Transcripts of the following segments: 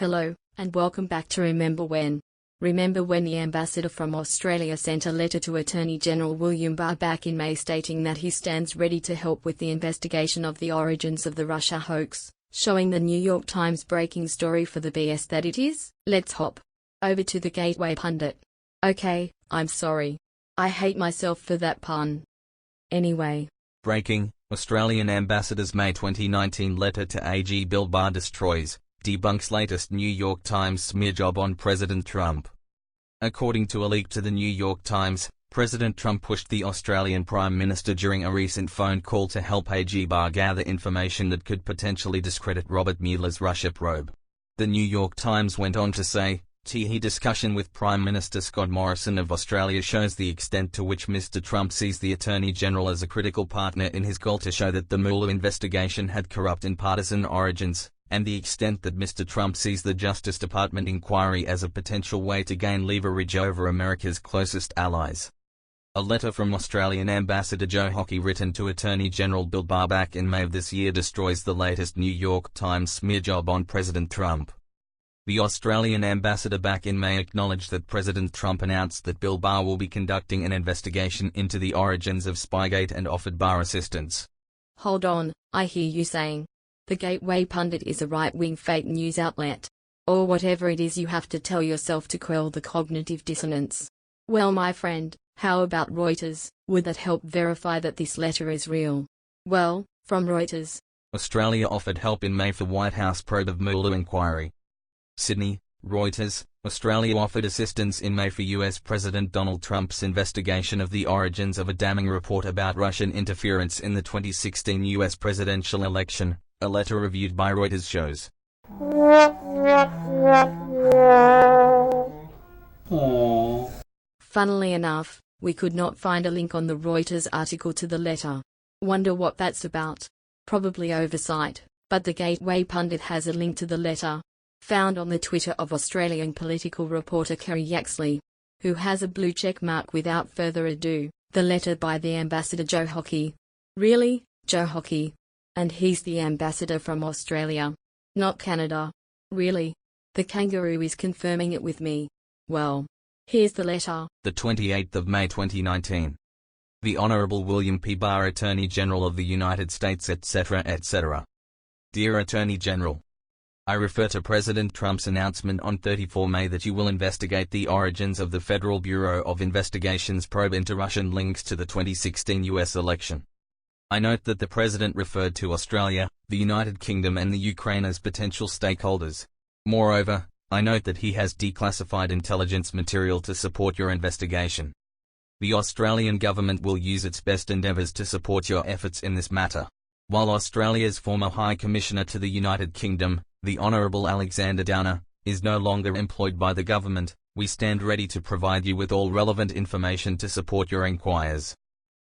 Hello, and welcome back to Remember When. Remember when the ambassador from Australia sent a letter to Attorney General William Barr back in May stating that he stands ready to help with the investigation of the origins of the Russia hoax, showing the New York Times breaking story for the BS that it is? Let's hop over to the Gateway Pundit. Okay, I'm sorry. I hate myself for that pun. Anyway. Breaking, Australian ambassador's May 2019 letter to AG Bill Barr debunks latest New York Times smear job on President Trump. According to a leak to the New York Times, President Trump pushed the Australian Prime Minister during a recent phone call to help AG Barr gather information that could potentially discredit Robert Mueller's Russia probe. The New York Times went on to say, "He discussion with Prime Minister Scott Morrison of Australia shows the extent to which Mr. Trump sees the Attorney General as a critical partner in his goal to show that the Mueller investigation had corrupt and partisan origins, and the extent that Mr. Trump sees the Justice Department inquiry as a potential way to gain leverage over America's closest allies." A letter from Australian Ambassador Joe Hockey written to Attorney General Bill Barr back in May of this year destroys the latest New York Times smear job on President Trump. The Australian ambassador back in May acknowledged that President Trump announced that Bill Barr will be conducting an investigation into the origins of Spygate and offered Barr assistance. Hold on, I hear you saying the Gateway Pundit is a right-wing fake news outlet. Or whatever it is you have to tell yourself to quell the cognitive dissonance. Well, my friend, how about Reuters? Would that help verify that this letter is real? Well, from Reuters. Australia offered help in May for White House probe of Mueller inquiry. Sydney, Reuters. Australia offered assistance in May for US President Donald Trump's investigation of the origins of a damning report about Russian interference in the 2016 US presidential election, a letter reviewed by Reuters shows. Funnily enough, we could not find a link on the Reuters article to the letter. Wonder what that's about. Probably oversight, but the Gateway Pundit has a link to the letter, found on the Twitter of Australian political reporter Kerry Jackslay, who has a blue check mark. Without further ado, the letter by the ambassador Joe Hockey. Really, Joe Hockey? And he's the ambassador from Australia, not Canada. Really? The kangaroo is confirming it with me. Well, here's the letter. The 28th of May 2019. The Honourable William P. Barr, Attorney General of the United States, etc., etc. Dear Attorney General, I refer to President Trump's announcement on 34 May that you will investigate the origins of the Federal Bureau of Investigation's probe into Russian links to the 2016 US election. I note that the President referred to Australia, the United Kingdom and the Ukraine as potential stakeholders. Moreover, I note that he has declassified intelligence material to support your investigation. The Australian government will use its best endeavours to support your efforts in this matter. While Australia's former High Commissioner to the United Kingdom, the Honourable Alexander Downer, is no longer employed by the government, we stand ready to provide you with all relevant information to support your inquiries.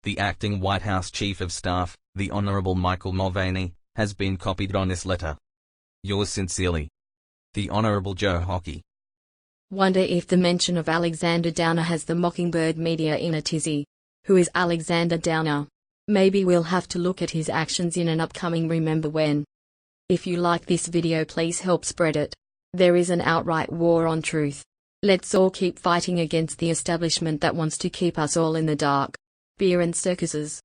The acting White House Chief of Staff, the Honourable Michael Mulvaney, has been copied on this letter. Yours sincerely, the Honourable Joe Hockey. Wonder if the mention of Alexander Downer has the Mockingbird media in a tizzy. Who is Alexander Downer? Maybe we'll have to look at his actions in an upcoming Remember When. If you like this video, please help spread it. There is an outright war on truth. Let's all keep fighting against the establishment that wants to keep us all in the dark. Beer and circuses.